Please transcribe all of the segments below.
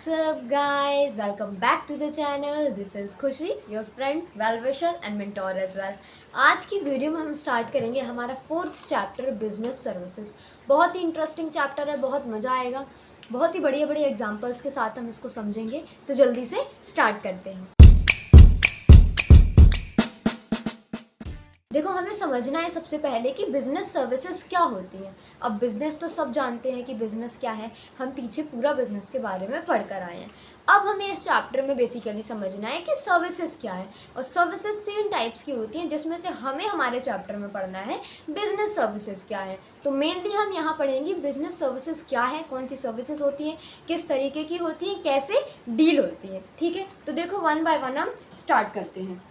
What's up guys, welcome back to the channel. This is खुशी, your friend, well-wisher and mentor as well. आज की video में हम start करेंगे हमारा 4th चैप्टर बिजनेस सर्विसेज। बहुत ही इंटरेस्टिंग चैप्टर है, बहुत मज़ा आएगा, बहुत ही बढ़िया बढ़िया एग्जांपल्स के साथ हम इसको समझेंगे। तो जल्दी से स्टार्ट करते हैं। देखो, हमें समझना है सबसे पहले कि बिज़नेस सर्विसेज क्या होती हैं। अब बिज़नेस तो सब जानते हैं कि बिज़नेस क्या है, हम पीछे पूरा बिज़नेस के बारे में पढ़कर आए हैं। अब हमें इस चैप्टर में बेसिकली समझना है कि सर्विसेज क्या है। और सर्विसेज 3 टाइप्स की होती हैं, जिसमें से हमें हमारे चैप्टर में पढ़ना है बिज़नेस सर्विसेज क्या है। तो मेनली हम यहाँ पढ़ेंगे बिज़नेस सर्विसेज क्या है, कौन सी सर्विसेज होती हैं, किस तरीके की होती हैं, कैसे डील होती है। ठीक है, तो देखो वन बाय वन हम स्टार्ट करते हैं।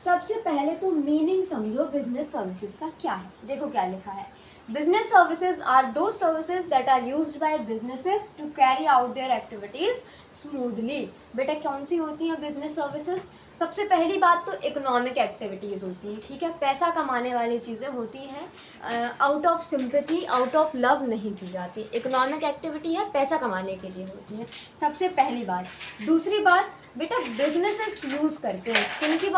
सबसे पहले तो मीनिंग समझो बिजनेस सर्विसेज का क्या है। देखो क्या लिखा है, business services are those services that are used by businesses to carry out their activities smoothly. बेटा कौन सी होती हैं बिजनेस सर्विसेज? सबसे पहली बात तो इकोनॉमिक एक्टिविटीज़ होती हैं। ठीक है, पैसा कमाने वाली चीज़ें होती हैं, out of sympathy, out of love नहीं की जाती। इकोनॉमिक एक्टिविटी है, पैसा कमाने के लिए होती है, सबसे पहली बात। दूसरी बात बेटा, बिजनेसेस यूज़ करते हैं, किनकी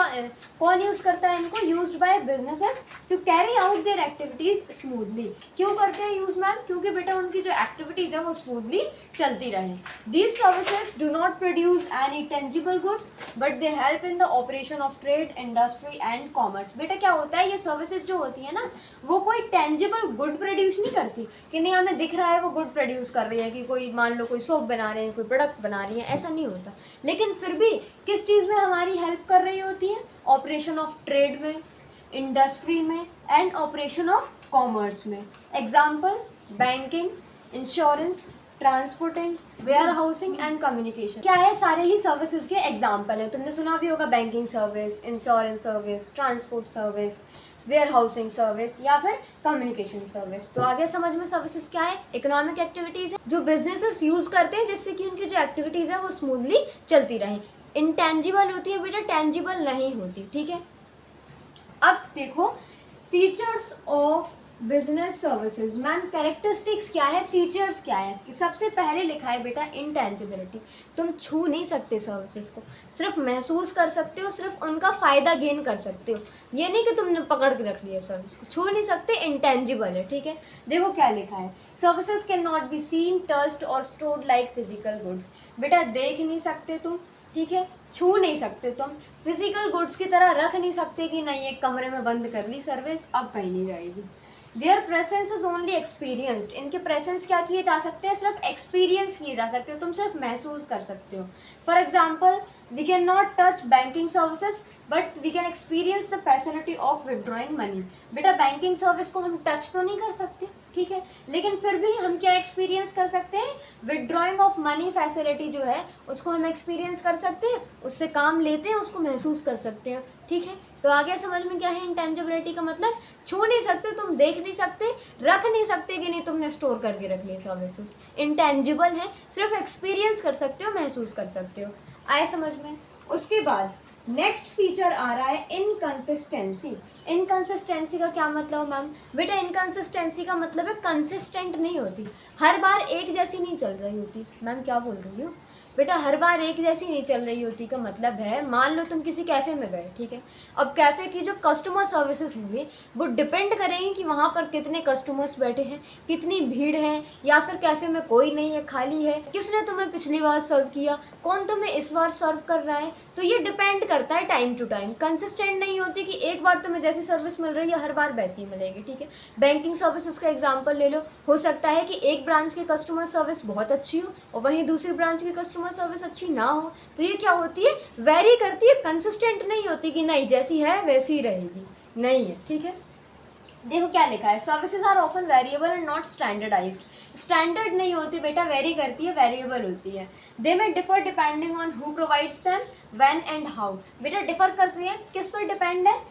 कौन यूज़ करता है इनको? Used by businesses to carry out their activities smoothly. क्यों करते हैं यूज़ मैम? क्योंकि बेटा उनकी जो एक्टिविटीज़ है वो स्मूथली चलती रहे। These services do not produce any tangible goods but they help in the operation of trade, industry and commerce. बेटा क्या होता है, ये सर्विसेज जो होती है ना, वो कोई टेंजिबल गुड प्रोड्यूस नहीं करती कि नहीं हमें दिख रहा है वो गुड प्रोड्यूस कर रही है, कि कोई मान लो कोई सोप बना रहे हैं, कोई प्रोडक्ट बना रही है, ऐसा नहीं होता। लेकिन फिर भी किस चीज़ में हमारी हेल्प कर रही होती है? ऑपरेशन ऑफ ट्रेड में, इंडस्ट्री में एंड ऑपरेशन ऑफ कॉमर्स में। Example banking, insurance, transporting, warehousing and communication. क्या है? सारे ही सर्विसेज के एग्जाम्पल है। तुमने सुना भी होगा banking service, insurance service, transport service, warehousing service या फिर कम्युनिकेशन सर्विस। तो आगे समझ में सर्विसेज क्या है? इकोनॉमिक एक्टिविटीज़ है जो बिजनेसेस यूज़ करते हैं जिससे कि उनकी जो एक्टिविटीज़ है वो स्मूथली चलती रहे। इंटेंजिबल होती है बेटा, टेंजिबल नहीं होती। ठीक है, अब देखो features of business services. Ma'am characteristics क्या है, फीचर्स क्या है इसकी? सबसे पहले लिखा है बेटा इंटेंजिबिलिटी। तुम छू नहीं सकते सर्विसेज को, सिर्फ महसूस कर सकते हो, सिर्फ उनका फ़ायदा गेन कर सकते हो। ये नहीं कि तुमने पकड़ के रख लिया सर्विस को, छू नहीं सकते, इंटेंजिबल है। ठीक है, देखो क्या लिखा है, services can not be seen, touched और स्टोर्ड लाइक फिजिकल गुड्स। बेटा देख नहीं सकते तुम, ठीक है, छू नहीं सकते तुम, फिजिकल गुड्स की तरह रख नहीं सकते कि नहीं एक कमरे में बंद कर ली सर्विस, अब कहीं नहीं जाएगी। There presence is only experienced. इनके प्रेजेंस क्या किए जा सकते हैं? सिर्फ एक्सपीरियंस किए जा सकते हो, तुम सिर्फ महसूस कर सकते हो। For example we can not touch banking services but we can experience the facility of withdrawing money. बेटा बैंकिंग सर्विस को हम टच तो नहीं कर सकते, ठीक है, लेकिन फिर भी हम क्या एक्सपीरियंस कर सकते हैं? विदड्रॉइंग ऑफ मनी फैसिलिटी जो है उसको हम एक्सपीरियंस कर सकते हैं, उससे काम लेते हैं, उसको महसूस कर सकते हैं। ठीक है, तो आगे समझ में क्या है इंटेंजिबिलिटी का मतलब? छू नहीं सकते तुम, देख नहीं सकते, रख नहीं सकते कि नहीं तुमने स्टोर करके रख लिए सर्विसेज, इंटेंजिबल है, सिर्फ एक्सपीरियंस कर सकते हो, महसूस कर सकते हो। आए समझ में? उसके बाद नेक्स्ट फीचर आ रहा है इनकंसिस्टेंसी। इनकंसिस्टेंसी का क्या मतलब मैम? बेटा इनकंसिस्टेंसी का मतलब है कंसिस्टेंट नहीं होती, हर बार एक जैसी नहीं चल रही होती। मैम क्या बोल रही हो? बेटा हर बार एक जैसी नहीं चल रही होती का मतलब है, मान लो तुम किसी कैफ़े में गए, ठीक है, अब कैफ़े की जो कस्टमर सर्विसेज होंगी वो डिपेंड करेंगी कि वहाँ पर कितने कस्टमर्स बैठे हैं, कितनी भीड़ है, या फिर कैफ़े में कोई नहीं है, खाली है, किसने तुम्हें पिछली बार सर्व किया, कौन तुम्हें इस बार सर्व कर रहा है। तो ये डिपेंड करता है टाइम टू टाइम, कंसिस्टेंट नहीं होती कि एक बार तुम्हें जैसी सर्विस मिल रही है हर बार वैसी ही मिलेगी। ठीक है, बैंकिंग सर्विसेज का एग्जांपल ले लो, हो सकता है कि एक ब्रांच की कस्टमर सर्विस बहुत अच्छी हो और वहीं दूसरी ब्रांच की कस्टमर सर्विस अच्छी ना हो। तो ये क्या होती है? वेरी करती है, कंसिस्टेंट नहीं होती कि नहीं जैसी है वैसी ही रहेगी, नहीं है। ठीक है, देखो क्या लिखा है, services are often variable and not standardised. Standard नहीं होती बेटा, वेरी करती है, वेरिएबल होती है। दे में differ depending on who provides them, when and how. बेटा डिफर कर रही है, किस पर डिपेंड है?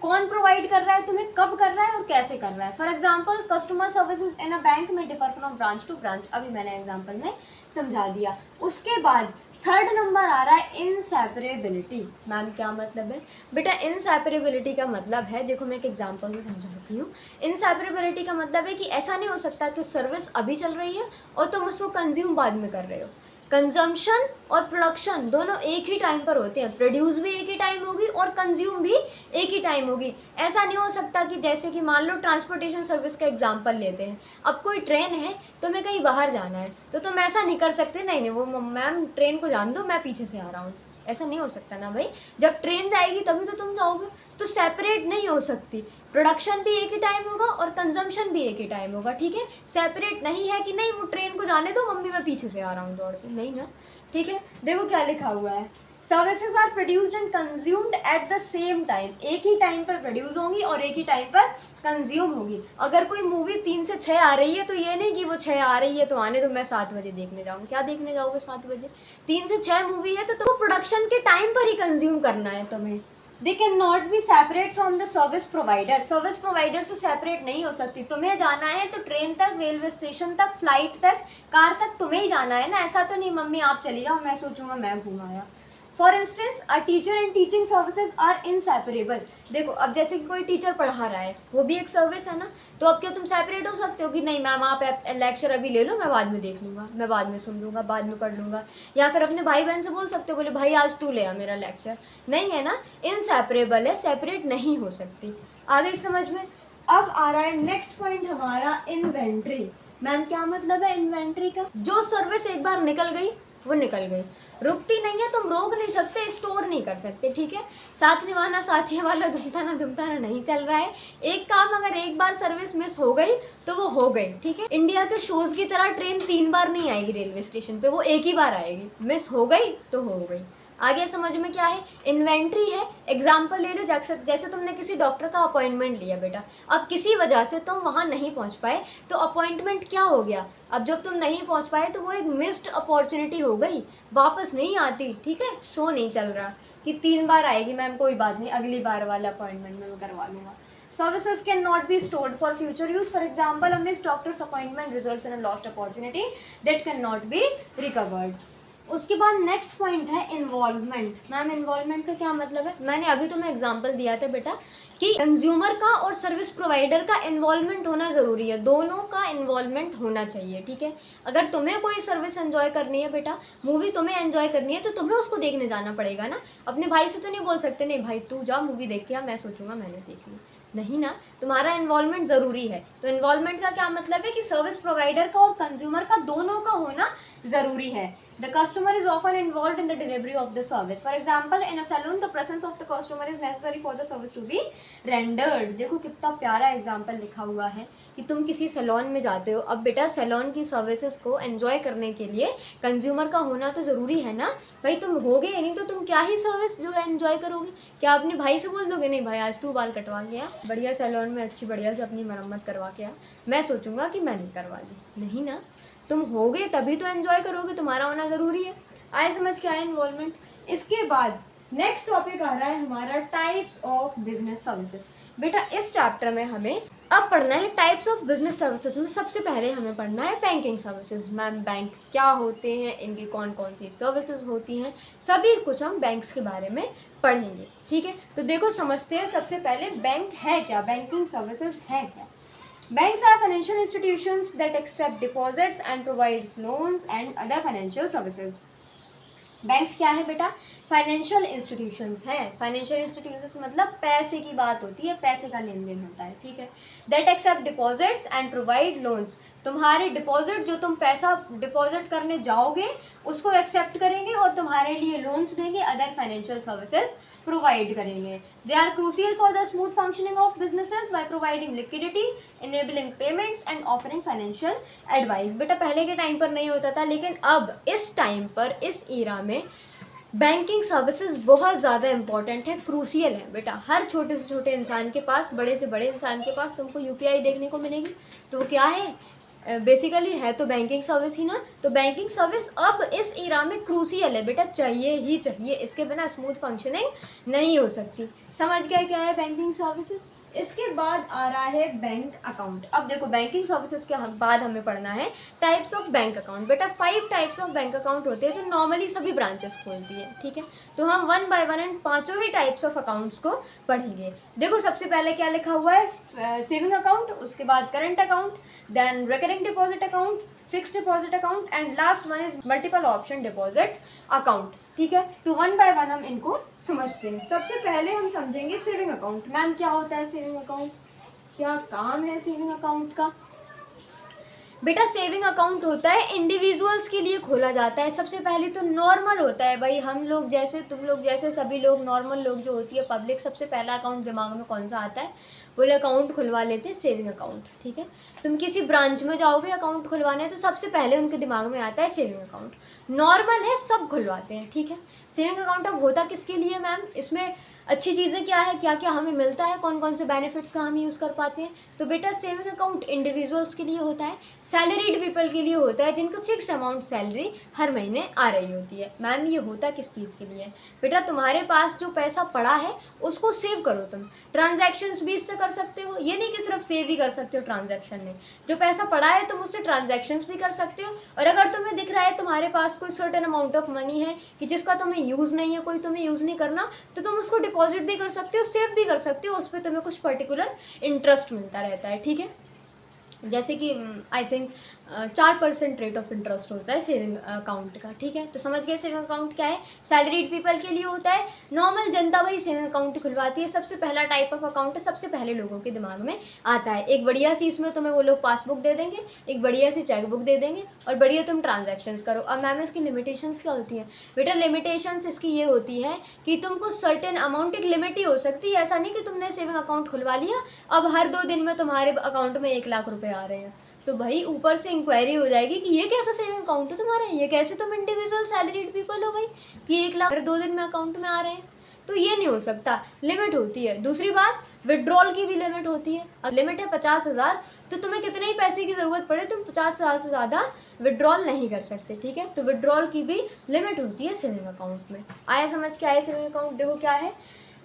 कौन प्रोवाइड कर रहा है तुम्हें, कब कर रहा है और कैसे कर रहा है। For example customer services in a bank में differ from branch to branch, अभी मैंने एग्जाम्पल में समझा दिया। उसके बाद थर्ड नंबर आ रहा है इनसेपरेबिलिटी। मैम क्या मतलब है? बेटा इनसेपरेबिलिटी का मतलब है, देखो मैं एक एग्जांपल से समझाती हूँ। इनसेपरेबिलिटी का मतलब है कि ऐसा नहीं हो सकता कि सर्विस अभी चल रही है और तुम उसको कंज्यूम बाद में कर रहे हो। कंजम्पशन और प्रोडक्शन दोनों एक ही टाइम पर होते हैं, प्रोड्यूस भी एक ही टाइम होगी और कंज्यूम भी एक ही टाइम होगी। ऐसा नहीं हो सकता कि जैसे कि मान लो ट्रांसपोर्टेशन सर्विस का एग्जांपल लेते हैं, अब कोई ट्रेन है, तुम्हें कहीं बाहर जाना है, तो तुम ऐसा नहीं कर सकते नहीं नहीं वो मैम ट्रेन को जान दो मैं पीछे से आ रहा हूँ, ऐसा नहीं हो सकता ना भाई। जब ट्रेन जाएगी तभी तो तुम जाओगे, तो सेपरेट नहीं हो सकती। प्रोडक्शन भी एक ही टाइम होगा और कंजम्पशन भी एक ही टाइम होगा, ठीक है। सेपरेट नहीं है कि नहीं वो ट्रेन को जाने दो मम्मी मैं पीछे से आ रहा हूँ दौड़ के, नहीं ना, ठीक है। देखो क्या लिखा हुआ है, services are produced and consumed at the same time, एक ही टाइम पर प्रोड्यूस होंगी और एक ही टाइम पर कंज्यूम होगी। अगर कोई मूवी 3 से 6 आ रही है तो ये नहीं कि वो 6 आ रही है तो आने दो मैं 7 बजे देखने जाऊँगी, क्या देखने जाओगे 7 बजे, 3 से 6 मूवी है तो प्रोडक्शन के टाइम पर ही कंज्यूम करना है तुम्हें। They can not be separate from the service provider, service provider से सेपरेट नहीं हो सकती। तुम्हें जाना है तो ट्रेन तक, रेलवे स्टेशन तक, फ्लाइट तक, कार तक तुम्हें ही जाना है ना, ऐसा तो नहीं मम्मी आप चली जाओ मैं सोचूंगा मैं घुमाया। For instance a teacher and teaching services are inseparable. देखो अब जैसे कि कोई टीचर पढ़ा रहा है वो भी एक सर्विस है ना, तो अब क्या तुम सेपरेट हो सकते हो कि नहीं मैम आप लेक्चर अभी ले लो मैं बाद में देख लूँगा, मैं बाद में सुन लूँगा, बाद में पढ़ लूँगा। या फिर अपने भाई बहन से बोल सकते हो बोले भाई आज तू ले आ मेरा लेक्चर, नहीं है ना, इनसेपरेबल है, सेपरेट नहीं हो सकती। आगे समझ में। अब आ रहा है नेक्स्ट पॉइंट हमारा, इन्वेंट्री। मैम क्या मतलब है इन्वेंट्री का, जो सर्विस एक बार निकल गई वो निकल गई, रुकती नहीं है, तुम रोक नहीं सकते, स्टोर नहीं कर सकते, ठीक है। साथ निभाना साथिया वाला दुमताना नहीं चल रहा है। एक काम अगर एक बार सर्विस मिस हो गई तो वो हो गई, ठीक है। इंडिया के शोज की तरह ट्रेन 3 बार नहीं आएगी रेलवे स्टेशन पे, वो एक ही बार आएगी, मिस हो गई तो हो गई। आगे समझ में क्या है, इन्वेंट्री है। एग्जाम्पल ले लो, जैसे तुमने किसी डॉक्टर का अपॉइंटमेंट लिया बेटा, अब किसी वजह से तुम वहाँ नहीं पहुँच पाए तो अपॉइंटमेंट क्या हो गया, अब जब तुम नहीं पहुँच पाए तो वो एक मिस्ड अपॉर्चुनिटी हो गई, वापस नहीं आती, ठीक है। शो नहीं चल रहा कि 3 बार आएगी मैम कोई बात नहीं अगली बार वाला अपॉइंटमेंट में मैं करवा लूँगा। Services cannot be stored for future use. For example, a missed doctor's appointment results in a lost opportunity that cannot be recovered. उसके बाद नेक्स्ट पॉइंट है इन्वॉल्वमेंट। मैम इन्वॉल्वमेंट का क्या मतलब है, मैंने अभी तुम्हें एग्जांपल दिया था बेटा कि कंज्यूमर का और सर्विस प्रोवाइडर का इन्वॉल्वमेंट होना ज़रूरी है, दोनों का इन्वॉल्वमेंट होना चाहिए, ठीक है। अगर तुम्हें कोई सर्विस एंजॉय करनी है बेटा, मूवी तुम्हें एंजॉय करनी है तो तुम्हें उसको देखने जाना पड़ेगा ना। अपने भाई से तो नहीं बोल सकते नहीं भाई तू जा मूवी देख के आ, मैं सोचूंगा मैंने देख ली, नहीं ना, तुम्हारा इन्वॉल्वमेंट ज़रूरी है। तो इन्वॉल्वमेंट का क्या मतलब है कि सर्विस प्रोवाइडर का और कंज्यूमर का दोनों का होना ज़रूरी है। The customer is often involved in the delivery of the service. For example, in a salon, the presence of the customer is necessary for the service to be rendered. देखो कितना प्यारा एग्जाम्पल लिखा हुआ है कि तुम किसी सैलून में जाते हो, अब बेटा सैलून की सर्विसेज को एंजॉय करने के लिए कंज्यूमर का होना तो ज़रूरी है ना भाई, तुम होगे नहीं तो तुम क्या ही सर्विस जो है एंजॉय करोगे। क्या अपने भाई से बोल दोगे नहीं भाई आज तू बाल कटवा के आ, बढ़िया सैलून में अच्छी बढ़िया से अपनी मरम्मत करवा के आ, मैं सोचूंगा कि मैंने करवा ली, नहीं ना, तुम होगे तभी तो एंजॉय करोगे, तुम्हारा होना ज़रूरी है। आए समझ के आए इन्वॉल्वमेंट। इसके बाद नेक्स्ट टॉपिक आ रहा है हमारा टाइप्स ऑफ बिजनेस सर्विसेज। बेटा इस चैप्टर में हमें अब पढ़ना है टाइप्स ऑफ बिजनेस सर्विसेज में सबसे पहले हमें पढ़ना है बैंकिंग सर्विसेज। मैम बैंक क्या होते हैं, इनकी कौन कौन सी सर्विसेज होती हैं, सभी कुछ हम बैंक्स के बारे में पढ़ेंगे, ठीक है। तो देखो समझते हैं सबसे पहले बैंक है क्या, बैंकिंग सर्विसेज है क्या। Banks are financial institutions that accept deposits and provides loans and other financial services. Banks क्या है बेटा, फाइनेंशियल इंस्टीट्यूशंस हैं। फाइनेंशियल इंस्टीट्यूशंस मतलब पैसे की बात होती है, पैसे का लेन देन होता है, ठीक है। That accept deposits and provide loans, तुम्हारे डिपॉजिट जो तुम पैसा डिपॉजिट करने जाओगे उसको एक्सेप्ट करेंगे और तुम्हारे लिए लोन्स देंगे, अदर फाइनेंशियल सर्विसेज प्रोवाइड करेंगे। They are crucial for the smooth functioning of businesses by providing liquidity, enabling payments and offering financial advice. बेटा पहले के टाइम पर नहीं होता था, लेकिन अब इस टाइम पर इस ईरा में बैंकिंग सर्विसेज बहुत ज़्यादा इंपॉर्टेंट है, क्रूशियल है बेटा। हर छोटे से छोटे इंसान के पास, बड़े से बड़े इंसान के पास तुमको यूपीआई देखने को मिलेगी, तो क्या है बेसिकली है तो बैंकिंग सर्विस ही ना। तो बैंकिंग सर्विस अब इस ईरा में क्रूशियल है बेटा, चाहिए ही चाहिए, इसके बिना स्मूथ फंक्शनिंग नहीं हो सकती। समझ गए क्या है बैंकिंग सर्विसेज। इसके बाद आ रहा है बैंक अकाउंट। अब देखो बैंकिंग सर्विसेज के बाद हमें पढ़ना है टाइप्स ऑफ बैंक अकाउंट। बेटा 5 टाइप्स ऑफ बैंक अकाउंट होते हैं जो नॉर्मली सभी ब्रांचेस खोलती है, ठीक है। तो हम 1 बाय 1 एंड पाँचों ही टाइप्स ऑफ अकाउंट्स को पढ़ेंगे। देखो सबसे पहले क्या लिखा हुआ है, सेविंग अकाउंट, उसके बाद current account, then recurring deposit account, fixed deposit account, and last one is multiple option deposit account. ठीक है, तो वन बाय वन हम इनको समझते हैं। सबसे पहले हम समझेंगे सेविंग अकाउंट। मैम क्या होता है सेविंग अकाउंट, क्या काम है सेविंग अकाउंट का? बेटा सेविंग अकाउंट होता है इंडिविजुअल्स के लिए खोला जाता है। सबसे पहले तो नॉर्मल होता है भाई, हम लोग जैसे तुम लोग जैसे सभी लोग नॉर्मल लोग जो होती है पब्लिक, सबसे पहला अकाउंट दिमाग में कौन सा आता है? बोले अकाउंट खुलवा लेते हैं सेविंग अकाउंट। ठीक है, तुम किसी ब्रांच में जाओगे अकाउंट खुलवाने तो सबसे पहले उनके दिमाग में आता है सेविंग अकाउंट। नॉर्मल है, सब खुलवाते हैं। ठीक है, सेविंग अकाउंट अब होता किसके लिए मैम? इसमें अच्छी चीज़ें क्या है, क्या क्या हमें मिलता है, कौन कौन से बेनिफिट्स का हम यूज़ कर पाते हैं? तो बेटा सेविंग अकाउंट इंडिविजुअल्स के लिए होता है, सैलरीड पीपल के लिए होता है, जिनको फिक्स अमाउंट सैलरी हर महीने आ रही होती है। मैम ये होता किस चीज़ के लिए? बेटा तुम्हारे पास जो पैसा पड़ा है उसको सेव करो तुम, ट्रांजैक्शंस भी इससे कर सकते हो। ये नहीं कि सिर्फ सेव ही कर सकते हो ट्रांजैक्शन में, जो पैसा पड़ा है तुम उससे ट्रांजैक्शंस भी कर सकते हो। और अगर तुम्हें दिख रहा है तुम्हारे पास कोई सर्टेन अमाउंट ऑफ मनी है कि जिसका तुम्हें यूज़ नहीं है, कोई तुम्हें यूज़ नहीं करना, तो तुम उसको डिपॉजिट भी कर सकते हो, सेव भी कर सकते हो, उस पर तुम्हें कुछ पर्टिकुलर इंटरेस्ट मिलता रहता है। ठीक है, जैसे कि I think 4% rate of interest होता है सेविंग अकाउंट का। ठीक है, तो समझ गए सेविंग अकाउंट क्या है? सैलरीड पीपल के लिए होता है, नॉर्मल जनता वही सेविंग अकाउंट खुलवाती है। सबसे पहला टाइप ऑफ अकाउंट है, सबसे पहले लोगों के दिमाग में आता है। एक बढ़िया सी इसमें तुम्हें वो लोग पासबुक दे देंगे, एक बढ़िया सी चेकबुक दे देंगे और बढ़िया तुम ट्रांजेक्शन्स करो। अब मैम इसकी लिमिटेशंस क्या होती है? बेटा लिमिटेशंस इसकी ये होती है कि तुमको सर्टेन अमाउंट, एक लिमिट ही हो सकती है, ऐसा नहीं कि तुमने सेविंग अकाउंट खुलवा लिया अब हर 2 दिन में तुम्हारे अकाउंट में 1 लाख रुपए आ रहे हैं, तो भाई ऊपर से इंक्वायरी हो जाएगी कि ये कैसा सेविंग अकाउंट है तुम्हारा, ये कैसे तुम इंडिविजुअल सैलरीड पीपल हो भाई कि 1 लाख 2 दिन में अकाउंट में आ रहे हैं। तो ये नहीं हो सकता, लिमिट होती है। दूसरी बात, विड्रॉल की भी लिमिट होती है। अब लिमिट है 50,000, तो तुम्हें कितने ही पैसे की ज़रूरत पड़े तुम 50,000 से ज़्यादा विड्रॉल नहीं कर सकते। ठीक है, तो विड्रॉल की भी लिमिट होती है सेविंग अकाउंट में। आया समझ के? आया सेविंग अकाउंट देखो क्या है?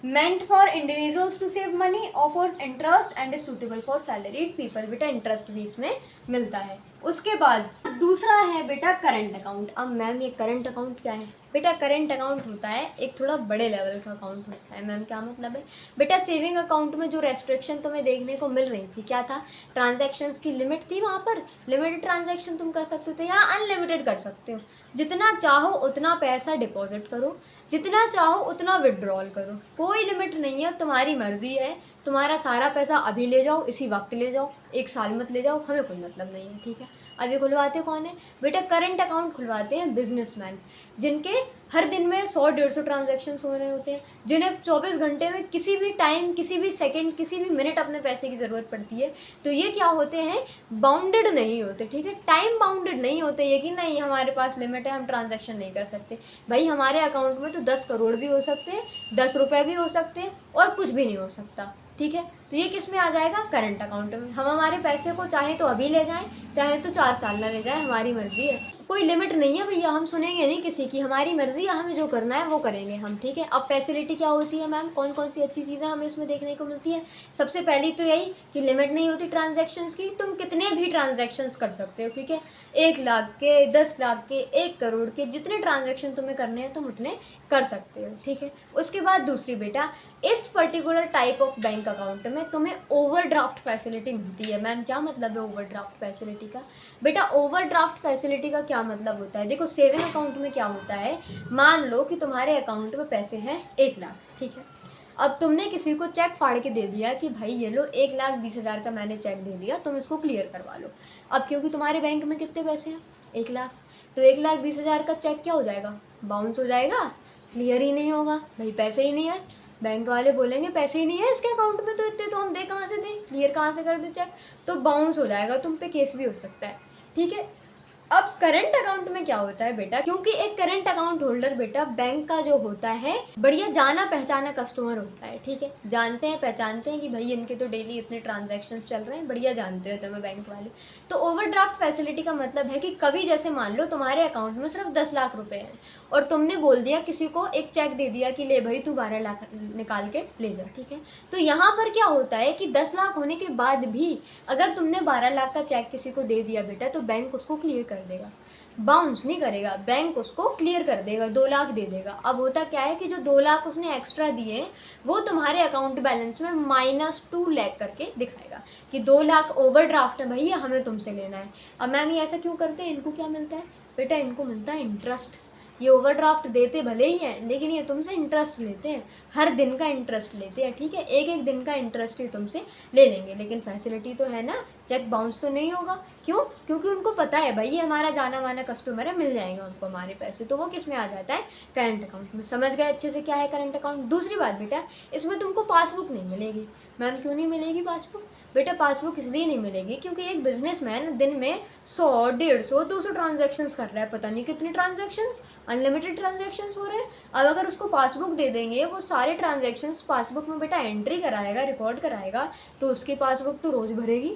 meant for individuals to save money, offers interest and is suitable for salaried people। बेटा इंटरेस्ट भी इसमें मिलता है। उसके बाद दूसरा है बेटा करंट अकाउंट। अब मैम ये करंट अकाउंट क्या है? बेटा करंट अकाउंट होता है एक थोड़ा बड़े लेवल का अकाउंट होता है। मैम क्या मतलब है? बेटा सेविंग अकाउंट में जो रेस्ट्रिक्शन तुम्हें देखने को मिल रही थी क्या था? ट्रांजैक्शंस की लिमिट थी, वहाँ पर लिमिटेड ट्रांजैक्शन तुम कर सकते थे, यहाँ अनलिमिटेड कर सकते हो। जितना चाहो उतना पैसा डिपॉजिट करो, जितना चाहो उतना विड्रॉल करो, कोई लिमिट नहीं है, तुम्हारी मर्जी है। तुम्हारा सारा पैसा अभी ले जाओ, इसी वक्त ले जाओ, 1 साल मत ले जाओ, हमें कोई मतलब नहीं है। ठीक है, अभी खुलवाते कौन है? बेटा करंट अकाउंट खुलवाते हैं बिजनेसमैन, जिनके हर दिन में 100-150 ट्रांजेक्शन हो रहे होते हैं, जिन्हें 24 घंटे में किसी भी टाइम, किसी भी सेकंड, किसी भी मिनट अपने पैसे की ज़रूरत पड़ती है। तो ये क्या होते हैं? बाउंडेड नहीं होते। ठीक है, टाइम बाउंडेड नहीं होते, ये कि नहीं हमारे पास लिमिट है हम ट्रांजेक्शन नहीं कर सकते। भाई हमारे अकाउंट में तो 10 करोड़ भी हो सकते हैं, 10 रुपये भी हो सकते हैं और कुछ भी नहीं हो सकता। ठीक है, तो ये किस में आ जाएगा? करंट अकाउंट में। हम हमारे पैसे को चाहे तो अभी ले जाएं, चाहे तो 4 साल ना ले जाएं, हमारी मर्जी है, कोई लिमिट नहीं है भैया, हम सुनेंगे नहीं किसी की, हमारी मर्जी है, हमें जो करना है वो करेंगे हम। ठीक है, अब फैसिलिटी क्या होती है मैम, कौन कौन सी अच्छी चीज़ें हमें इसमें देखने को मिलती है? सबसे पहली तो यही कि लिमिट नहीं होती ट्रांजेक्शन्स की, तुम कितने भी ट्रांजेक्शन्स कर सकते हो। ठीक है, 1 लाख के, 10 लाख के, 1 करोड़ के, जितने ट्रांजेक्शन तुम्हें करने हैं तुम उतने कर सकते हो। ठीक है, उसके बाद दूसरी बेटा, इस particular type of bank account में तुम्हें ओवरड्राफ्ट फैसिलिटी मिलती है। मैम क्या मतलब है ओवरड्राफ्ट फैसिलिटी का? बेटा ओवरड्राफ्ट फैसिलिटी का क्या मतलब होता है? देखो सेविंग अकाउंट में क्या होता है, मान लो कि तुम्हारे अकाउंट में पैसे हैं 1 लाख। ठीक है, अब तुमने किसी को चेक फाड़ के दे दिया कि भाई ये लो 1,20,000 का मैंने चेक दे दिया, तुम इसको क्लियर करवा लो। अब क्योंकि तुम्हारे बैंक में कितने पैसे हैं? 1 लाख, तो 1,20,000 का चेक क्या हो जाएगा? बाउंस हो जाएगा, क्लियर ही नहीं होगा। भाई पैसे ही नहीं है, बैंक वाले बोलेंगे पैसे ही नहीं है इसके अकाउंट में, तो इतने तो हम दे कहाँ से दें, क्लियर कहाँ से कर दें चेक, तो बाउंस हो जाएगा, तुम पे केस भी हो सकता है। ठीक है, अब करंट अकाउंट में क्या होता है बेटा, क्योंकि एक करंट अकाउंट होल्डर बेटा बैंक का जो होता है बढ़िया जाना पहचाना कस्टमर होता है। ठीक है, जानते हैं पहचानते हैं कि भाई इनके तो डेली इतने ट्रांजैक्शन चल रहे हैं, बढ़िया जानते हो तुम्हें बैंक वाले। तो ओवरड्राफ्ट फैसिलिटी का मतलब है कि कभी जैसे मान लो तुम्हारे अकाउंट में सिर्फ 10 लाख रुपए हैं और तुमने बोल दिया किसी को, एक चेक दे दिया कि ले भाई तू 12 लाख निकाल के ले जा। ठीक है, तो यहाँ पर क्या होता है कि 10 लाख होने के बाद भी अगर तुमने 12 लाख का चेक किसी को दे दिया बेटा, तो बैंक उसको क्लियर कर देगा। बाउंस नहीं करेगा, बैंक उसको क्लियर कर देगा, 2 लाख दे देगा। अब होता क्या है कि जो 2 लाख उसने एक्स्ट्रा दिए वो तुम्हारे अकाउंट बैलेंस में -2 लाख करके दिखाएगा कि 2 लाख ओवरड्राफ्ट है भैया, हमें तुमसे लेना है। अब मैम ये ऐसा क्यों करते हैं? इनको क्या मिलता है बेटा? इनको मिलता है इंटरेस्ट। ये ओवरड्राफ्ट देते भले ही हैं, लेकिन ये तुमसे इंटरेस्ट लेते हैं, हर दिन का इंटरेस्ट लेते हैं, ठीक है? एक एक दिन का इंटरेस्ट ही तुमसे ले लेंगे, लेकिन फैसिलिटी तो है ना, चेक बाउंस तो नहीं होगा। क्यों? क्योंकि उनको पता है भाई ये हमारा जाना माना कस्टमर है, मिल जाएगा उनको हमारे पैसे, तो वो किस में आ जाता है? करंट अकाउंट में। समझ गए अच्छे से क्या है करंट अकाउंट? दूसरी बात बेटा, इसमें तुमको पासबुक नहीं मिलेगी। मैम क्यों नहीं मिलेगी पासबुक? बेटा पासबुक इसलिए नहीं मिलेगी क्योंकि एक बिजनेसमैन दिन में 100, 150, 200 ट्रांजैक्शंस कर रहा है, पता नहीं कितने ट्रांजैक्शंस, अनलिमिटेड ट्रांजैक्शंस हो रहे हैं। अब अगर उसको पासबुक दे देंगे, वो सारे ट्रांजैक्शंस पासबुक में बेटा एंट्री कराएगा, रिकॉर्ड कराएगा, तो उसकी पासबुक तो रोज़ भरेगी,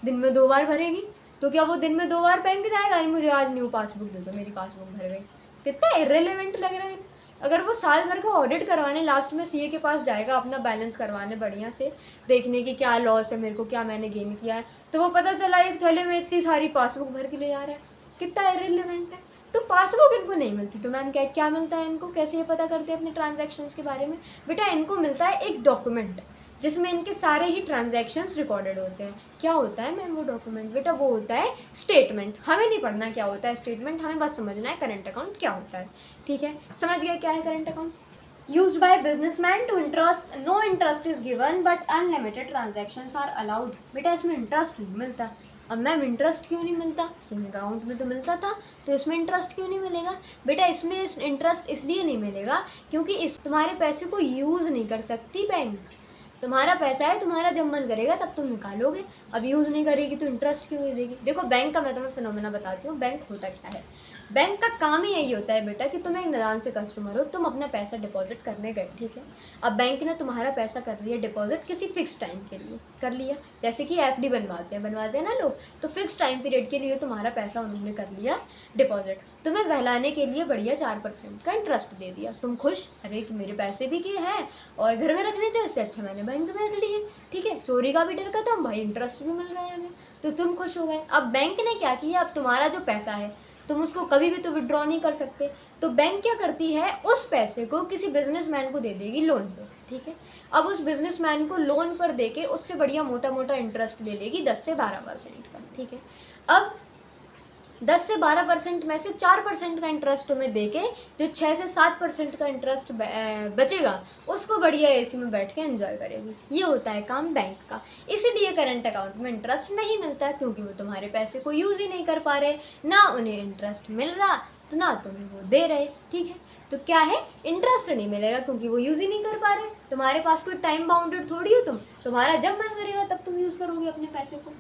दिन में 2 बार भरेगी। तो क्या वो दिन में 2 बार बैंक जाएगा? अरे मुझे आज न्यू पासबुक दे दो, मेरी पासबुक भर गई। कितना इर्रेलेवेंट लग रहा है। अगर वो साल भर का ऑडिट करवाने लास्ट में सीए के पास जाएगा, अपना बैलेंस करवाने बढ़िया से, देखने की क्या लॉस है मेरे को, क्या मैंने गेन किया है, तो वो पता चला एक थैले में इतनी सारी पासबुक भर के ले जा रहा है। कितना इर्रेलेवेंट है। तो पासबुक इनको नहीं मिलती। तो मैम क्या मिलता है इनको? कैसे ये पता करते हैं अपने ट्रांजैक्शंस के बारे में? बेटा इनको मिलता है एक डॉक्यूमेंट जिसमें इनके सारे ही ट्रांजैक्शंस रिकॉर्डेड होते हैं। क्या होता है मैम वो डॉक्यूमेंट? बेटा वो होता है स्टेटमेंट। हमें नहीं पढ़ना क्या होता है स्टेटमेंट, हमें बस समझना है करंट अकाउंट क्या होता है, ठीक है? समझ गए क्या है current account? Used by businessman to interest, no interest is given but unlimited transactions are allowed। बेटा इसमें इंटरेस्ट नहीं मिलता। अब मैम इंटरेस्ट क्यों नहीं मिलता? सेविंग अकाउंट में तो मिलता था, तो इसमें इंटरेस्ट क्यों नहीं मिलेगा? बेटा इसमें इंटरेस्ट इसलिए नहीं मिलेगा क्योंकि इस तुम्हारे पैसे को यूज़ नहीं कर सकती बैंक। तुम्हारा पैसा है, तुम्हारा जब मन करेगा तब तुम निकालोगे। अब यूज़ नहीं करेगी तो इंटरेस्ट क्यों नहीं देगी? देखो बैंक का मैं तुम्हें फिनोमेना बताती हूँ। बैंक होता क्या है? बैंक का काम ही यही होता है बेटा कि तुम एक नादान से कस्टमर हो, तुम अपना पैसा डिपॉजिट करने गए, ठीक है? अब बैंक ने तुम्हारा पैसा कर लिया डिपॉजिट किसी फिक्स टाइम के लिए कर लिया, जैसे कि एफडी बनवाते हैं ना लोग, तो फिक्स टाइम पीरियड के लिए तुम्हारा पैसा उन्होंने कर लिया डिपॉजिट। तुम्हें बहलाने के लिए बढ़िया 4% का इंटरेस्ट दे दिया, तुम खुश, अरे मेरे पैसे भी किए हैं और घर में रखने थे, इससे अच्छा मैंने बैंक में रख लिए, ठीक है? चोरी का भी डर खत्म, भाई इंटरेस्ट भी मिल रहा है हमें, तो तुम खुश हो गए। अब बैंक ने क्या किया? अब तुम्हारा जो पैसा है तुम उसको कभी भी तो विड्रॉ नहीं कर सकते, तो बैंक क्या करती है? उस पैसे को किसी बिजनेसमैन को दे देगी लोन पे, ठीक है? अब उस बिजनेसमैन को लोन पर देके उससे बढ़िया मोटा मोटा इंटरेस्ट ले लेगी 10 से 12% का, ठीक है? अब 10 से 12% में से 4% का इंटरेस्ट तुम्हें देके जो 6 से 7% का इंटरेस्ट बचेगा उसको बढ़िया एसी में बैठ के एंजॉय करेगी। ये होता है काम बैंक का। इसीलिए करंट अकाउंट में इंटरेस्ट नहीं मिलता, क्योंकि वो तुम्हारे पैसे को यूज़ ही नहीं कर पा रहे, ना उन्हें इंटरेस्ट मिल रहा तो ना तुम्हें वो दे रहे, ठीक है? तो क्या है? इंटरेस्ट नहीं मिलेगा क्योंकि वो यूज़ ही नहीं कर पा रहे। तुम्हारे पास कोई टाइम बाउंडेड थोड़ी हो, तुम्हारा जब मन करेगा तब तुम यूज़ करोगे अपने पैसे को।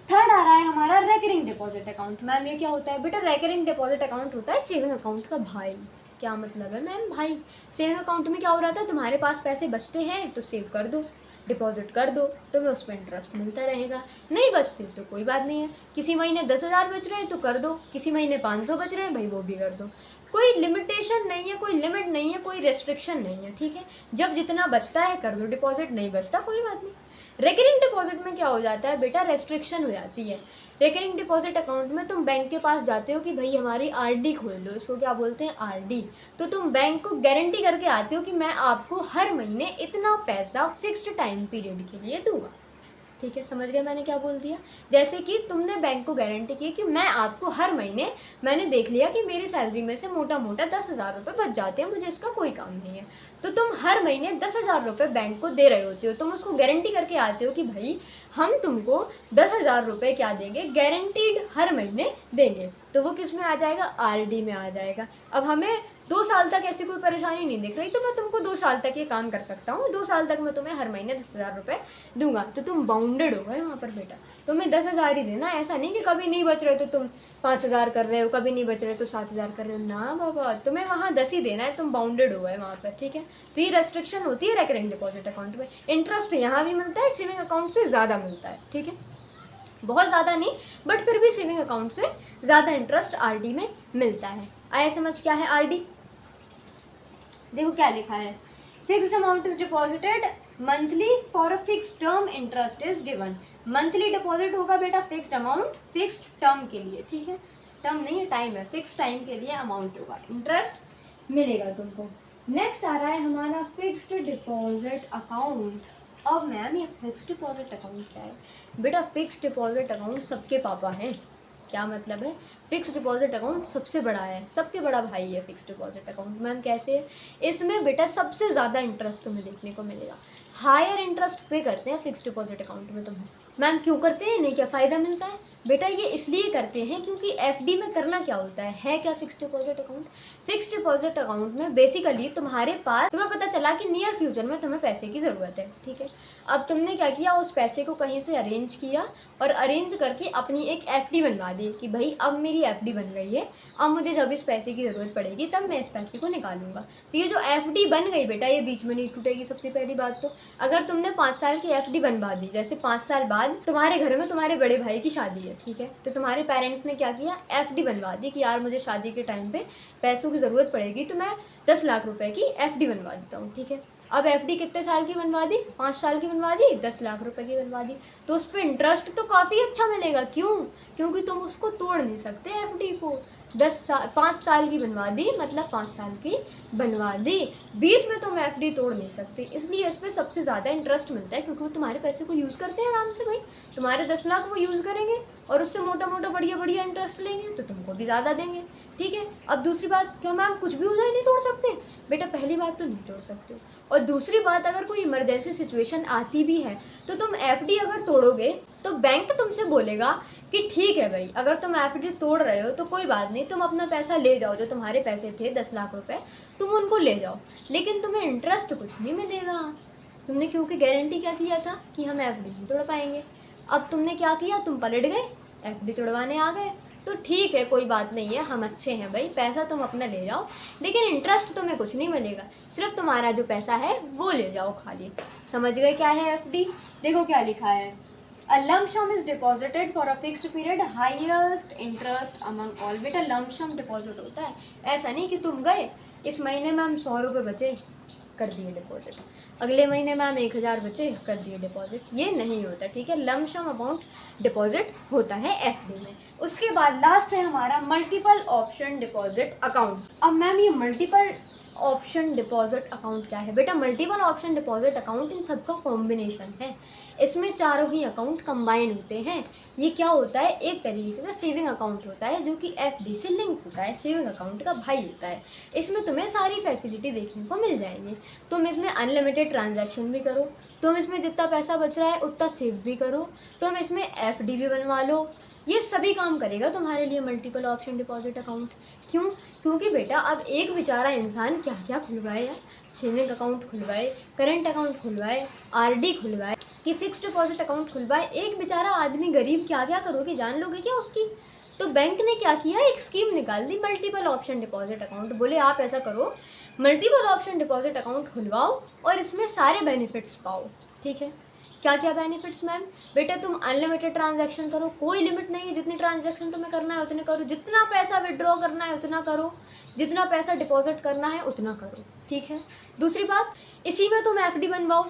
थर्ड आ रहा है हमारा रेकरिंग डिपॉजिट अकाउंट। मैम ये क्या होता है? बेटा रेकरिंग डिपॉजिट अकाउंट होता है सेविंग अकाउंट का भाई। क्या मतलब है मैम? भाई सेविंग अकाउंट में क्या हो रहा था? तुम्हारे पास पैसे बचते हैं तो सेव कर दो, डिपॉजिट कर दो, तुम्हें उस पर इंटरेस्ट मिलता रहेगा। नहीं बचते तो कोई बात नहीं है, किसी महीने 10,000 बच रहे हैं तो कर दो, किसी महीने 500 बच रहे हैं भाई वो भी कर दो। कोई लिमिटेशन नहीं है, कोई लिमिट नहीं है, कोई रेस्ट्रिक्शन नहीं है, ठीक है? जब जितना बचता है कर दो डिपॉजिट, नहीं बचता कोई बात नहीं। रेकरिंग डिपॉजिट में क्या हो जाता है बेटा? रेस्ट्रिक्शन हो जाती है। रेकरिंग डिपॉजिट अकाउंट में तुम बैंक के पास जाते हो कि भाई हमारी आरडी खोल दो, इसको क्या बोलते हैं? आरडी। तो तुम बैंक को गारंटी करके आते हो कि मैं आपको हर महीने इतना पैसा फिक्स्ड टाइम पीरियड के लिए दूंगा, ठीक है? समझ गए मैंने क्या बोल दिया? जैसे कि तुमने बैंक को गारंटी की कि मैं आपको हर महीने, मैंने देख लिया कि मेरी सैलरी में से मोटा मोटा 10,000 रुपये बच जाते हैं, मुझे इसका कोई काम नहीं है, तो तुम हर महीने 10,000 रुपये बैंक को दे रहे होते हो। तुम उसको गारंटी करके आते हो कि भाई हम तुमको 10,000 रुपये क्या देंगे? गारंटीड हर महीने देंगे। तो वो किस में आ जाएगा? आरडी में आ जाएगा। अब हमें 2 साल तक ऐसी कोई परेशानी नहीं दिख रही, तो मैं तुमको 2 साल तक ये काम कर सकता हूँ, 2 साल तक मैं तुम्हें हर महीने 10,000 रुपये दूंगा, तो तुम बाउंडेड हो गए वहाँ पर बेटा। तुम्हें 10,000 ही देना, ऐसा नहीं कि कभी नहीं बच रहे तो तुम 5,000 कर रहे हो, कभी नहीं बच रहे तो 7,000 कर रहे हो, ना बाबा, तुम्हें वहाँ 10 ही देना है, तुम बाउंडेड हो गए वहाँ पर, ठीक है? तो ये रेस्ट्रिक्शन होती है रेकरिंग डिपॉजिट अकाउंट में। इंटरेस्ट यहाँ भी मिलता है, सेविंग अकाउंट से ज़्यादा मिलता है, ठीक है? बहुत ज़्यादा नहीं, बट फिर भी सेविंग अकाउंट से ज़्यादा इंटरेस्ट आरडी में मिलता है। आया समझ क्या है आरडी? देखो क्या लिखा है, fixed amount is deposited monthly for a fixed term, interest is given. Monthly deposit होगा बेटा फिक्स्ड अमाउंट फिक्स्ड टर्म के लिए, ठीक है? टर्म नहीं है, टाइम है, फिक्स टाइम के लिए अमाउंट होगा, इंटरेस्ट मिलेगा तुमको। नेक्स्ट आ रहा है हमारा फिक्स्ड डिपॉजिट अकाउंट। अब मैम ये फिक्स्ड डिपॉजिट अकाउंट क्या है? बेटा फिक्स्ड डिपॉजिट अकाउंट सबके पापा हैं। क्या मतलब है? फिक्स्ड डिपॉजिट अकाउंट सबसे बड़ा है, सबके बड़ा भाई है फिक्स्ड डिपॉजिट अकाउंट। मैम कैसे है? इसमें बेटा सबसे ज़्यादा इंटरेस्ट तुम्हें देखने को मिलेगा, हायर इंटरेस्ट पे करते हैं फिक्स्ड डिपॉजिट अकाउंट में तुम्हें। मैम क्यों करते हैं, नहीं क्या फ़ायदा मिलता है? बेटा ये इसलिए करते हैं क्योंकि एफडी में करना क्या होता है क्या fixed deposit account? Fixed deposit account में बेसिकली तुम्हारे पास, तुम्हें पता चला कि नियर फ्यूचर में तुम्हें पैसे की ज़रूरत है, ठीक है। अब तुमने क्या किया, उस पैसे को कहीं से अरेंज किया और अरेंज करके अपनी एक एफडी बनवा दी कि भाई अब मेरी एफडी बन गई है, अब मुझे जब इस पैसे की ज़रूरत पड़ेगी तब मैं इस पैसे को निकालूंगा। तो ये जो एफडी बन गई बेटा, ये बीच में नहीं टूटेगी। सबसे पहली बात तो अगर तुमने 5 साल की एफडी बनवा दी, जैसे 5 साल बाद तुम्हारे घर में तुम्हारे बड़े भाई की शादी है, ठीक है, तो तुम्हारे पेरेंट्स ने क्या किया, एफडी बनवा दी कि यार मुझे शादी के टाइम पे पैसों की ज़रूरत पड़ेगी तो मैं 10 लाख रुपए की एफडी बनवा देता हूँ, ठीक है। अब एफडी कितने साल की बनवा दी? 5 साल की बनवा दी, 10 लाख रुपए की बनवा दी, तो उस पर इंटरेस्ट तो काफ़ी अच्छा मिलेगा। क्यों? क्योंकि तुम उसको तोड़ नहीं सकते एफडी को। 5 साल की बनवा दी मतलब 5 साल की बनवा दी, बीच में तुम एफडी तोड़ नहीं सकते, इसलिए इस पर सबसे ज़्यादा इंटरेस्ट मिलता है क्योंकि वो तुम्हारे पैसे को यूज़ करते हैं आराम से। भाई तुम्हारे 10 लाख वो यूज़ करेंगे और उससे मोटा मोटा बढ़िया बढ़िया इंटरेस्ट लेंगे तो तुमको भी ज़्यादा देंगे, ठीक है। अब दूसरी बात, क्या मैम कुछ भी उधार नहीं तोड़ सकते? बेटा पहली बात तो नहीं तोड़ सकते, और दूसरी बात अगर कोई इमरजेंसी सिचुएशन आती भी है तो तुम एफडी अगर तोड़ोगे तो बैंक तुमसे बोलेगा कि ठीक है भाई, अगर तुम एफडी तोड़ रहे हो तो कोई बात नहीं, तुम अपना पैसा ले जाओ, जो तुम्हारे पैसे थे 10 लाख रुपए तुम उनको ले जाओ, लेकिन तुम्हें इंटरेस्ट कुछ नहीं मिलेगा। तुमने क्योंकि गारंटी क्या किया था कि हम एफडी नहीं तोड़ पाएंगे। अब तुमने क्या किया, तुम पलट गए, एफडी तोड़वाने आ गए, तो ठीक है कोई बात नहीं है, हम अच्छे हैं भाई, पैसा तुम अपना ले जाओ, लेकिन इंटरेस्ट तुम्हें कुछ नहीं मिलेगा, सिर्फ तुम्हारा जो पैसा है वो ले जाओ खाली। समझ गए क्या है एफडी? देखो क्या लिखा है, A lump sum is deposited for a fixed period, highest interest among all। बेटा lump sum डिपॉजिट होता है, ऐसा नहीं कि तुम गए इस महीने में हम 100 रुपये बचे कर दिए डिपॉजिट, अगले महीने में हम 1000 बचे कर दिए डिपॉजिट, ये नहीं होता, ठीक है। लम्प सम अमाउंट डिपॉजिट होता है एफडी में। उसके बाद लास्ट है हमारा मल्टीपल ऑप्शन डिपॉजिट अकाउंट। अब मैम ये मल्टीपल ऑप्शन डिपॉजिट अकाउंट क्या है? बेटा multiple option deposit account in सबका कॉम्बिनेशन है, इसमें चारों ही अकाउंट कंबाइन होते हैं। ये क्या होता है, एक तरीके का सेविंग अकाउंट होता है जो कि एफडी से लिंक होता है, सेविंग अकाउंट का भाई होता है। इसमें तुम्हें सारी फैसिलिटी देखने को मिल जाएंगी, तुम इसमें अनलिमिटेड ट्रांजैक्शन भी करो, तुम इसमें जितना पैसा बच रहा है उतना सेव भी करो, तुम इसमें एफडी भी बनवा लो, ये सभी काम करेगा तुम्हारे लिए मल्टीपल ऑप्शन डिपॉजिट अकाउंट। क्यों? क्योंकि बेटा अब एक बेचारा इंसान क्या क्या खुलवाए यार, सेविंग अकाउंट खुलवाए, करंट अकाउंट खुलवाए, आरडी खुलवाए, कि फिक्स्ड डिपॉजिट अकाउंट खुलवाए, एक बेचारा आदमी गरीब क्या क्या करोगे, जान लोगे क्या उसकी? तो बैंक ने क्या किया, एक स्कीम निकाल दी मल्टीपल ऑप्शन डिपॉजिट अकाउंट। बोले आप ऐसा करो, मल्टीपल ऑप्शन डिपॉजिट अकाउंट खुलवाओ और इसमें सारे बेनिफिट्स पाओ, ठीक है। क्या क्या बेनिफिट्स मैम? बेटा तुम अनलिमिटेड ट्रांजैक्शन करो, कोई लिमिट नहीं है, जितनी ट्रांजैक्शन तुम्हें करना है उतने करो, जितना पैसा विड्रॉ करना है उतना करो, जितना पैसा डिपॉजिट करना है उतना करो, ठीक है। दूसरी बात, इसी में तुम एफडी बनवाओ,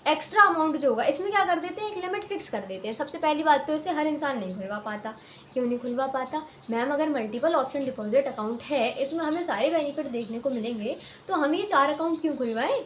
एक्स्ट्रा अमाउंट जो होगा इसमें क्या कर देते हैं, एक लिमिट फिक्स कर देते हैं। सबसे पहली बात तो इसे हर इंसान नहीं खुलवा पाता। क्यों नहीं खुलवा पाता मैम? अगर मल्टीपल ऑप्शन डिपॉजिट अकाउंट है, इसमें हमें सारे बेनिफिट देखने को मिलेंगे, तो हम ये 4 अकाउंट क्यों खुलवाएं?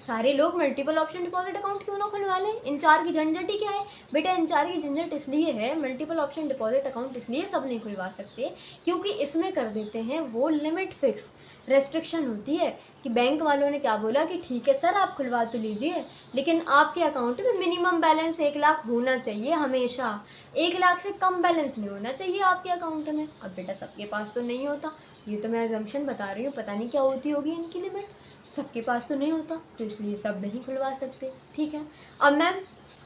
सारे लोग मल्टीपल ऑप्शन डिपॉजिट अकाउंट क्यों ना खुलवा लें? इन 4 की झंझट ही क्या है? बेटा इन 4 की झंझट इसलिए है, मल्टीपल ऑप्शन डिपॉजिट अकाउंट इसलिए सब नहीं खुलवा सकते क्योंकि इसमें कर देते हैं वो लिमिट फिक्स, रेस्ट्रिक्शन होती है कि बैंक वालों ने क्या बोला कि ठीक है सर आप खुलवा तो लीजिए, लेकिन आपके अकाउंट में मिनिमम बैलेंस 1 लाख होना चाहिए हमेशा, 1 लाख से कम बैलेंस नहीं होना चाहिए आपके अकाउंट में। अब बेटा सबके पास तो नहीं होता, ये तो मैं अजम्पशन बता रही हूँ, पता नहीं क्या होती होगी इनकी लिमिट, सबके पास तो नहीं होता, तो इसलिए सब नहीं खुलवा सकते, ठीक है। अब मैम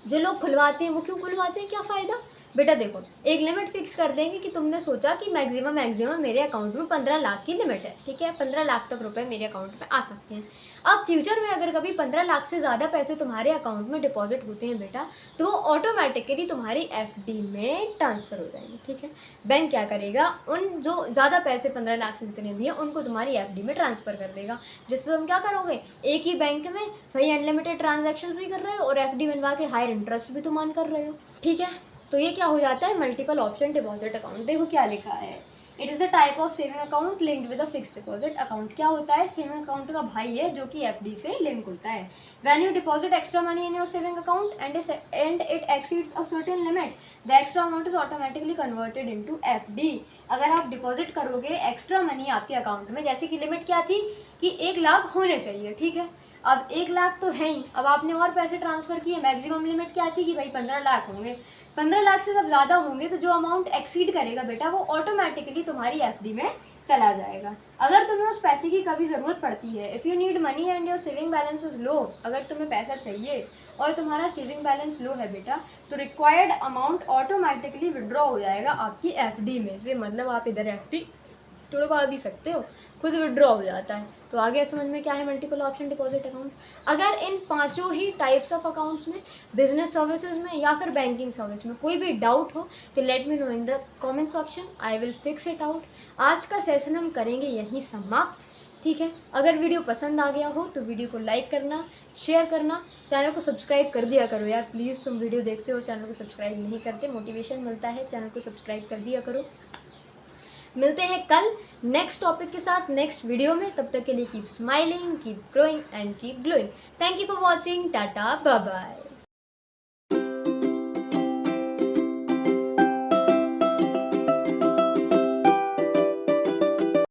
जो लोग खुलवाते हैं वो क्यों खुलवाते हैं, क्या फ़ायदा? बेटा देखो, एक लिमिट फिक्स कर देंगे कि तुमने सोचा कि मैक्सिमम मेरे अकाउंट में 15 लाख की लिमिट है, ठीक है, 15 लाख तक रुपए मेरे अकाउंट में आ सकते हैं। अब फ्यूचर में अगर कभी 15 लाख से ज़्यादा पैसे तुम्हारे अकाउंट में डिपॉजिट होते हैं बेटा, तो वो ऑटोमेटिकली तुम्हारी एफडी में ट्रांसफ़र हो जाएंगे, ठीक है। बैंक क्या करेगा, उन जो ज़्यादा पैसे 15 लाख से जितने दिए उनको तुम्हारी एफडी में ट्रांसफ़र कर देगा, जिससे तुम क्या करोगे, एक ही बैंक में भाई अनलिमिटेड ट्रांजेक्शन भी कर रहे हो और एफडी बनवा के हायर इंटरेस्ट भी तुम ऑन कर रहे हो, ठीक है। तो ये क्या हो जाता है, मल्टीपल ऑप्शन डिपॉजिट अकाउंट। देखो क्या लिखा है, it is the type of saving account linked with a fix deposit account. क्या होता है, सेविंग अकाउंट का भाई है जो कि एफडी से लिंक होता है। When you deposit extra money in your saving account and it exceeds a certain limit, the extra amount is automatically converted into FD. अगर आप डिपॉजिट करोगे एक्स्ट्रा मनी आपके अकाउंट में, जैसे कि लिमिट क्या थी कि 1 लाख होने चाहिए, ठीक है, अब 1 लाख तो है ही, अब आपने और पैसे ट्रांसफ़र किए, मैक्सिमम लिमिट क्या थी कि भाई 15 लाख होंगे, 15 लाख से जब ज़्यादा होंगे तो जो अमाउंट एक्सीड करेगा बेटा वो ऑटोमेटिकली तुम्हारी एफडी में चला जाएगा। अगर तुम्हें उस पैसे की कभी ज़रूरत पड़ती है, if you need money and your saving balance is low, अगर तुम्हें पैसा चाहिए और तुम्हारा सेविंग बैलेंस लो है बेटा, तो रिक्वायर्ड अमाउंट ऑटोमेटिकली विड्रॉ हो जाएगा आपकी एफडी में से। मतलब आप इधर एफडी तुड़वा भी सकते हो, खुद विड्रॉ हो जाता है। तो आ गया समझ में क्या है मल्टीपल ऑप्शन डिपॉजिट अकाउंट। अगर इन पांचों ही टाइप्स ऑफ अकाउंट्स में, बिजनेस सर्विसेज में या फिर बैंकिंग सर्विस में कोई भी डाउट हो तो let me know in the comments option, I will fix it out. आज का सेशन हम करेंगे यहीं समाप्त, ठीक है। अगर वीडियो पसंद आ गया हो तो वीडियो को लाइक करना, शेयर करना, चैनल को सब्सक्राइब कर दिया करो यार प्लीज़। तुम वीडियो देखते हो, चैनल को सब्सक्राइब नहीं करते, मोटिवेशन मिलता है, चैनल को सब्सक्राइब कर दिया करो। मिलते हैं कल नेक्स्ट टॉपिक के साथ नेक्स्ट वीडियो में। तब तक के लिए keep smiling, keep growing and keep glowing. Thank you for watching. Tata bye bye.